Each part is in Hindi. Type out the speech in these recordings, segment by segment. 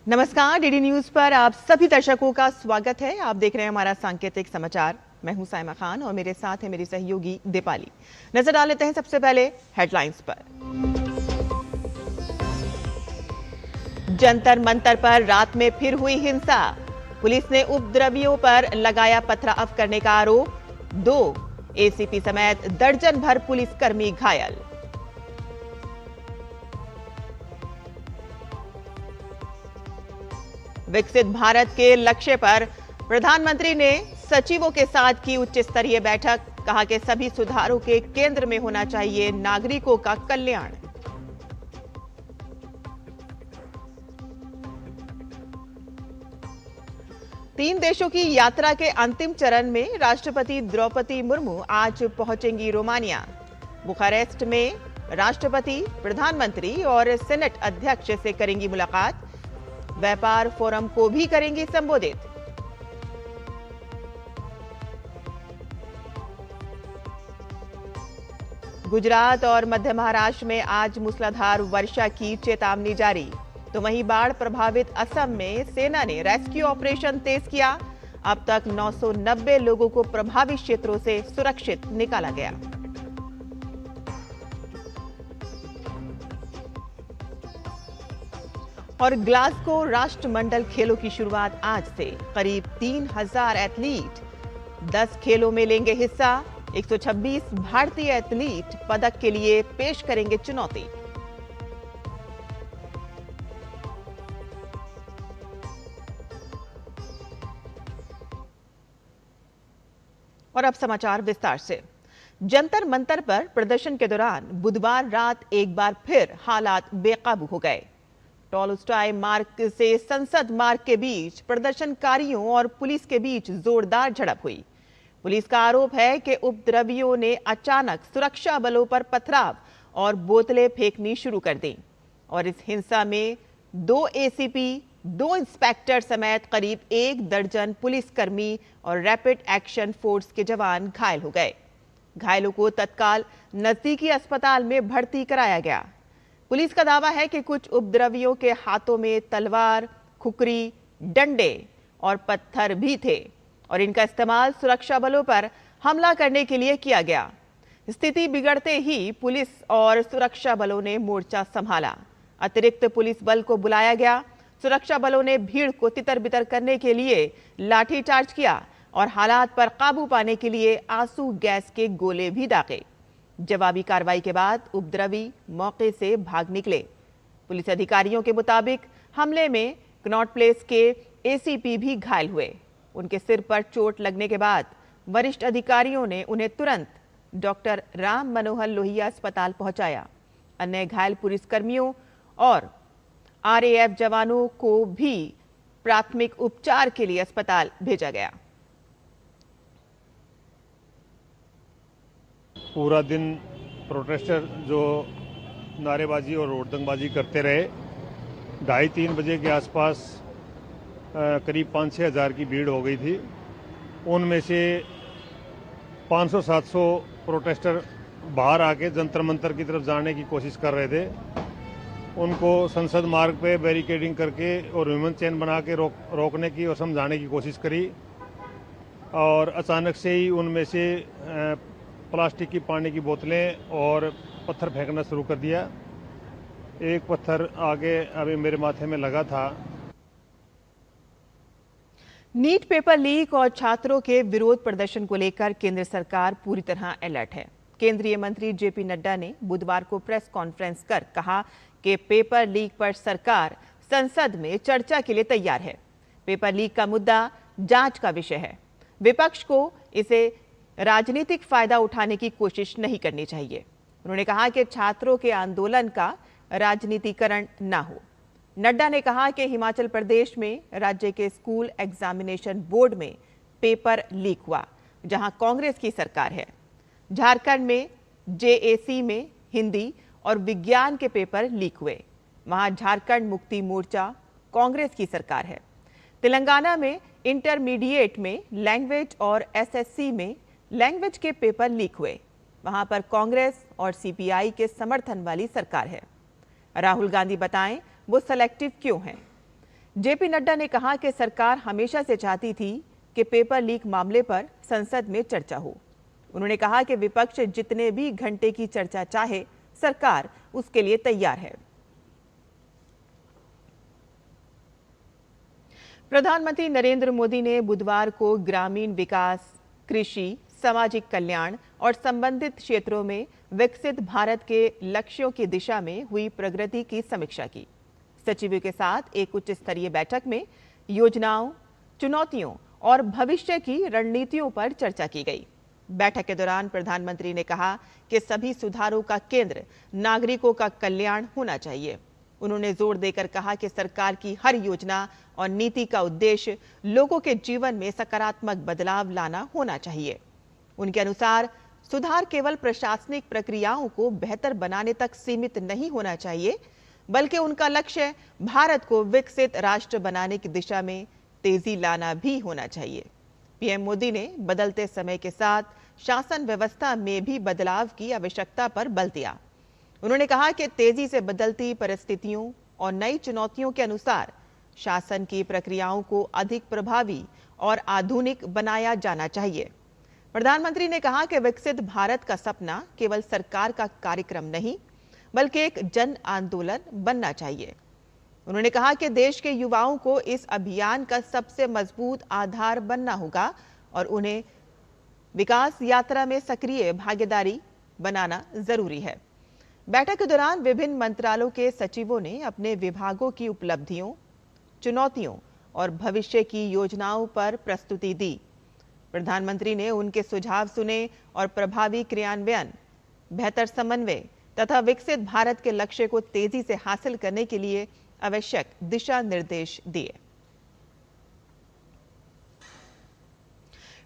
नमस्कार, डीडी न्यूज पर आप सभी दर्शकों का स्वागत है। आप देख रहे हैं हमारा सांकेतिक समाचार। मैं हूं साइमा खान और मेरे साथ है मेरी सहयोगी दीपाली। नजर डाल लेते हैं सबसे पहले हेडलाइंस पर। जंतर मंतर पर रात में फिर हुई हिंसा। पुलिस ने उपद्रवियों पर लगाया पथराव करने का आरोप। 2 एसीपी समेत दर्जन भर पुलिसकर्मी घायल। विकसित भारत के लक्ष्य पर प्रधानमंत्री ने सचिवों के साथ की उच्च स्तरीय बैठक। कहा कि सभी सुधारों के केंद्र में होना चाहिए नागरिकों का कल्याण। तीन देशों की यात्रा के अंतिम चरण में राष्ट्रपति द्रौपदी मुर्मू आज पहुंचेंगी रोमानिया। बुखारेस्ट में राष्ट्रपति, प्रधानमंत्री और सेनेट अध्यक्ष से करेंगी मुलाकात। व्यापार फोरम को भी करेंगी संबोधित। गुजरात और मध्य महाराष्ट्र में आज मूसलाधार वर्षा की चेतावनी जारी। तो वहीं बाढ़ प्रभावित असम में सेना ने रेस्क्यू ऑपरेशन तेज किया। अब तक 990 लोगों को प्रभावित क्षेत्रों से सुरक्षित निकाला गया। और ग्लासगो राष्ट्रमंडल खेलों की शुरुआत आज से। करीब 3000 एथलीट 10 खेलों में लेंगे हिस्सा। 126 भारतीय एथलीट पदक के लिए पेश करेंगे चुनौती। और अब समाचार विस्तार से। जंतर मंतर पर प्रदर्शन के दौरान बुधवार रात एक बार फिर हालात बेकाबू हो गए। टॉलस्टॉय मार्ग से संसद मार्ग के बीच प्रदर्शनकारियों और पुलिस के बीच जोरदार झड़प हुई। पुलिस का आरोप है कि उपद्रवियों ने अचानक सुरक्षा बलों पर पथराव और बोतलें फेंकनी शुरू कर दी और इस हिंसा में 2 एसीपी, 2 इंस्पेक्टर समेत करीब 1 दर्जन पुलिसकर्मी और रैपिड एक्शन फोर्स के जवान घायल हो गए। घायलों को तत्काल नजदीकी अस्पताल में भर्ती कराया गया। पुलिस का दावा है कि कुछ उपद्रवियों के हाथों में तलवार, खुकरी, डंडे और पत्थर भी थे और इनका इस्तेमाल सुरक्षा बलों पर हमला करने के लिए किया गया। स्थिति बिगड़ते ही पुलिस और सुरक्षा बलों ने मोर्चा संभाला। अतिरिक्त पुलिस बल को बुलाया गया। सुरक्षा बलों ने भीड़ को तितर-बितर करने के लिए लाठीचार्ज किया और हालात पर काबू पाने के लिए आंसू गैस के गोले भी दागे। जवाबी कार्रवाई के बाद उपद्रवी मौके से भाग निकले। पुलिस अधिकारियों के मुताबिक हमले में कनॉट प्लेस के एसीपी भी घायल हुए। उनके सिर पर चोट लगने के बाद वरिष्ठ अधिकारियों ने उन्हें तुरंत डॉक्टर राम मनोहर लोहिया अस्पताल पहुंचाया। अन्य घायल पुलिसकर्मियों और आरएएफ जवानों को भी प्राथमिक उपचार के लिए अस्पताल भेजा गया। पूरा दिन प्रोटेस्टर जो नारेबाजी और रोडदंगबाजी करते रहे। 2:30-3 बजे के आसपास करीब 5-6 हज़ार की भीड़ हो गई थी। उनमें से 500-700 प्रोटेस्टर बाहर आके जंतर मंतर की तरफ जाने की कोशिश कर रहे थे। उनको संसद मार्ग पे बैरिकेडिंग करके और ह्यूमन चेन बना के रोकने की और समझाने की कोशिश करी और अचानक से ही उनमें से प्लास्टिक की पानी की बोतलें और पत्थर फेंकना शुरू कर दिया। एक पत्थर आगे अभी मेरे माथे में लगा था। नीट पेपर लीक और छात्रों के विरोध प्रदर्शन को लेकर केंद्र सरकार पूरी तरह अलर्ट है। केंद्रीय मंत्री जेपी नड्डा ने बुधवार को प्रेस कॉन्फ्रेंस कर कहा कि पेपर लीक पर सरकार संसद में चर्चा के लिए तैयार है। पेपर लीक का मुद्दा जांच का विषय है। विपक्ष को इसे राजनीतिक फायदा उठाने की कोशिश नहीं करनी चाहिए। उन्होंने कहा कि छात्रों के आंदोलन का राजनीतिकरण न हो। नड्डा ने कहा कि हिमाचल प्रदेश में राज्य के स्कूल एग्जामिनेशन बोर्ड में पेपर लीक हुआ, जहां कांग्रेस की सरकार है। झारखंड में जेएसी में हिंदी और विज्ञान के पेपर लीक हुए, वहां झारखंड मुक्ति मोर्चा कांग्रेस की सरकार है। तेलंगाना में इंटरमीडिएट में लैंग्वेज और एसएससी में लैंग्वेज के पेपर लीक हुए, वहां पर कांग्रेस और सीपीआई के समर्थन वाली सरकार है। राहुल गांधी बताएं वो सेलेक्टिव क्यों हैं। जेपी नड्डा ने कहा कि सरकार हमेशा से चाहती थी कि पेपर लीक मामले पर संसद में चर्चा हो। उन्होंने कहा कि विपक्ष जितने भी घंटे की चर्चा चाहे, सरकार उसके लिए तैयार है। प्रधानमंत्री नरेंद्र मोदी ने बुधवार को ग्रामीण विकास, कृषि, सामाजिक कल्याण और संबंधित क्षेत्रों में विकसित भारत के लक्ष्यों की दिशा में हुई प्रगति की समीक्षा की। सचिवों के साथ एक उच्च स्तरीय बैठक में योजनाओं, चुनौतियों और भविष्य की रणनीतियों पर चर्चा की गई। बैठक के दौरान प्रधानमंत्री ने कहा कि सभी सुधारों का केंद्र नागरिकों का कल्याण होना चाहिए। उन्होंने जोर देकर कहा कि सरकार की हर योजना और नीति का उद्देश्य लोगों के जीवन में सकारात्मक बदलाव लाना होना चाहिए। उनके अनुसार सुधार केवल प्रशासनिक प्रक्रियाओं को बेहतर बनाने तक सीमित नहीं होना चाहिए, बल्कि उनका लक्ष्य भारत को विकसित राष्ट्र बनाने की दिशा में तेजी लाना भी होना चाहिए। पीएम मोदी ने बदलते समय के साथ शासन व्यवस्था में भी बदलाव की आवश्यकता पर बल दिया। उन्होंने कहा कि तेजी से बदलती परिस्थितियों और नई चुनौतियों के अनुसार शासन की प्रक्रियाओं को अधिक प्रभावी और आधुनिक बनाया जाना चाहिए। प्रधानमंत्री ने कहा कि विकसित भारत का सपना केवल सरकार का कार्यक्रम नहीं, बल्कि एक जन आंदोलन बनना चाहिए। उन्होंने कहा कि देश के युवाओं को इस अभियान का सबसे मजबूत आधार बनना होगा और उन्हें विकास यात्रा में सक्रिय भागीदारी बनाना जरूरी है। बैठक के दौरान विभिन्न मंत्रालयों के सचिवों ने अपने विभागों की उपलब्धियों, चुनौतियों और भविष्य की योजनाओं पर प्रस्तुति दी। प्रधानमंत्री ने उनके सुझाव सुने और प्रभावी क्रियान्वयन, बेहतर समन्वय तथा विकसित भारत के लक्ष्य को तेजी से हासिल करने के लिए आवश्यक दिशा निर्देश दिए।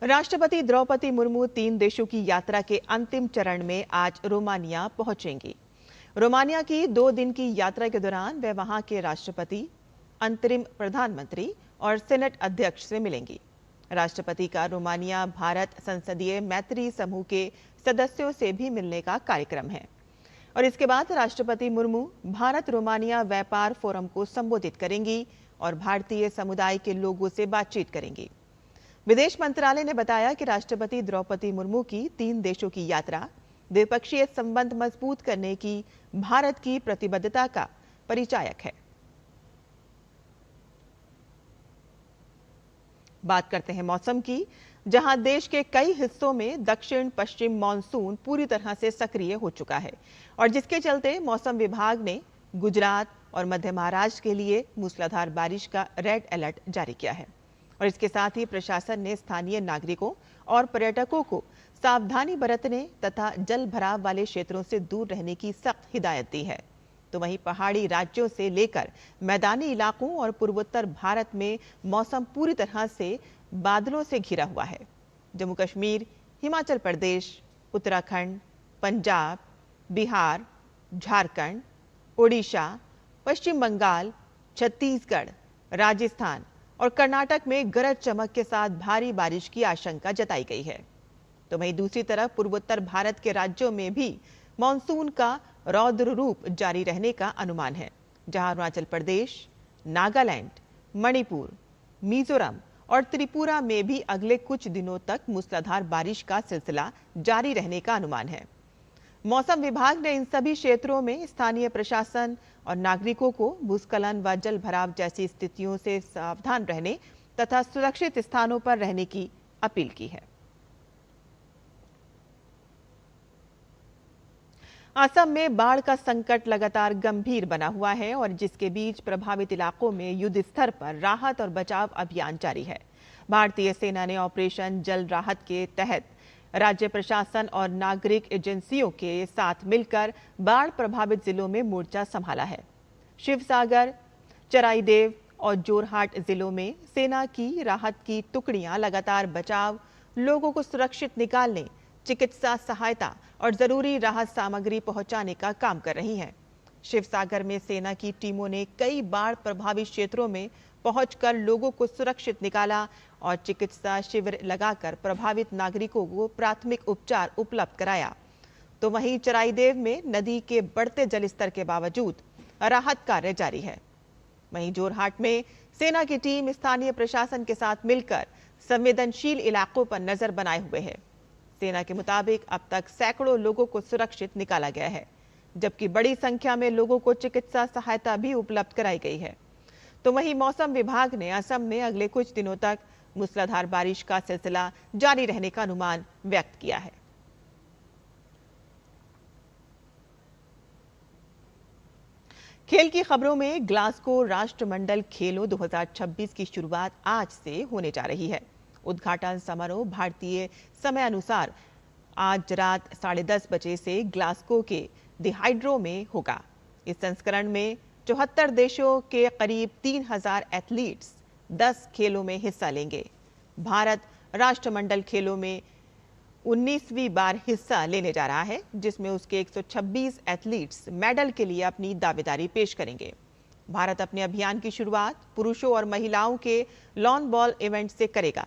राष्ट्रपति द्रौपदी मुर्मू 3 देशों की यात्रा के अंतिम चरण में आज रोमानिया पहुंचेंगी। रोमानिया की 2 दिन की यात्रा के दौरान वे वहां के राष्ट्रपति, अंतरिम प्रधानमंत्री और सेनेट अध्यक्ष से मिलेंगी। राष्ट्रपति का रोमानिया भारत संसदीय मैत्री समूह के सदस्यों से भी मिलने का कार्यक्रम है और इसके बाद राष्ट्रपति मुर्मू भारत रोमानिया व्यापार फोरम को संबोधित करेंगी और भारतीय समुदाय के लोगों से बातचीत करेंगी। विदेश मंत्रालय ने बताया कि राष्ट्रपति द्रौपदी मुर्मू की 3 देशों की यात्रा द्विपक्षीय संबंध मजबूत करने की भारत की प्रतिबद्धता का परिचायक है। बात करते हैं मौसम की, जहां देश के कई हिस्सों में दक्षिण पश्चिम मानसून पूरी तरह से सक्रिय हो चुका है और जिसके चलते मौसम विभाग ने गुजरात और मध्य महाराष्ट्र के लिए मूसलाधार बारिश का रेड अलर्ट जारी किया है और इसके साथ ही प्रशासन ने स्थानीय नागरिकों और पर्यटकों को सावधानी बरतने तथा जल भराव वाले क्षेत्रों से दूर रहने की सख्त हिदायत दी है। तो वहीं पहाड़ी राज्यों से लेकर मैदानी इलाकों और पूर्वोत्तर भारत में मौसम पूरी तरह से बादलों से घिरा हुआ है। जम्मू कश्मीर, हिमाचल प्रदेश, उत्तराखंड, पंजाब, बिहार, झारखंड, ओडिशा, पश्चिम बंगाल, छत्तीसगढ़, राजस्थान और कर्नाटक में गरज चमक के साथ भारी बारिश की आशंका जताई गई है। तो वहीं दूसरी तरफ पूर्वोत्तर भारत के राज्यों में भी मानसून का रौद्र रूप जारी रहने का अनुमान है, जहां अरुणाचल प्रदेश, नागालैंड, मणिपुर, मिजोरम और त्रिपुरा में भी अगले कुछ दिनों तक मूसलाधार बारिश का सिलसिला जारी रहने का अनुमान है। मौसम विभाग ने इन सभी क्षेत्रों में स्थानीय प्रशासन और नागरिकों को भूस्खलन व जल भराव जैसी स्थितियों से सावधान रहने तथा सुरक्षित स्थानों पर रहने की अपील की है। असम में बाढ़ का संकट लगातार गंभीर बना हुआ है और जिसके बीच प्रभावित इलाकों में युद्ध स्तर पर राहत और बचाव अभियान जारी है। भारतीय सेना ने ऑपरेशन जल राहत के तहत राज्य प्रशासन और नागरिक एजेंसियों के साथ मिलकर बाढ़ प्रभावित जिलों में मोर्चा संभाला है। शिवसागर, चराईदेव और जोरहाट जिलों में सेना की राहत की टुकड़ियां लगातार बचाव, लोगों को सुरक्षित निकालने, चिकित्सा सहायता और जरूरी राहत सामग्री पहुंचाने का काम कर रही हैं। शिवसागर में सेना की टीमों ने कई बाढ़ प्रभावित क्षेत्रों में पहुंचकर लोगों को सुरक्षित निकाला और चिकित्सा शिविर लगाकर प्रभावित नागरिकों को प्राथमिक उपचार उपलब्ध कराया। तो वहीं चराईदेव में नदी के बढ़ते जलस्तर के बावजूद राहत कार्य जारी है। वहीं जोरहाट में सेना की टीम स्थानीय प्रशासन के साथ मिलकर संवेदनशील इलाकों पर नजर बनाए हुए है। सेना के मुताबिक अब तक सैकड़ों लोगों को सुरक्षित निकाला गया है, जबकि बड़ी संख्या में लोगों को चिकित्सा सहायता भी उपलब्ध कराई गई है। तो वहीं मौसम विभाग ने असम में अगले कुछ दिनों तक मूसलाधार बारिश का सिलसिला जारी रहने का अनुमान व्यक्त किया है। खेल की खबरों में ग्लासगो राष्ट्रमंडल खेलों 2026 की शुरुआत आज से होने जा रही है। उद्घाटन समारोह भारतीय समय अनुसार आज रात 10:30 बजे से ग्लासगो के द हाइड्रो में होगा। इस संस्करण में 74 देशों के करीब 3000 एथलीट्स 10 खेलों में हिस्सा लेंगे। भारत राष्ट्रमंडल खेलों में 19वीं बार हिस्सा लेने जा रहा है, जिसमें उसके 126 एथलीट्स मेडल के लिए अपनी दावेदारी पेश करेंगे। भारत अपने अभियान की शुरुआत पुरुषों और महिलाओं के लॉन बॉल इवेंट से करेगा।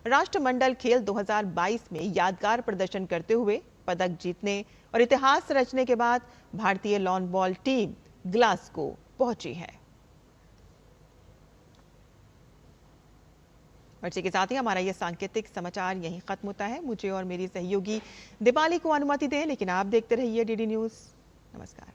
राष्ट्रमंडल खेल 2022 में यादगार प्रदर्शन करते हुए पदक जीतने और इतिहास रचने के बाद भारतीय लॉन बॉल टीम ग्लासगो पहुंची है। इसी के साथ ही हमारा यह सांकेतिक समाचार यहीं खत्म होता है। मुझे और मेरी सहयोगी दीपाली को अनुमति दें, लेकिन आप देखते रहिए डीडी न्यूज़। नमस्कार।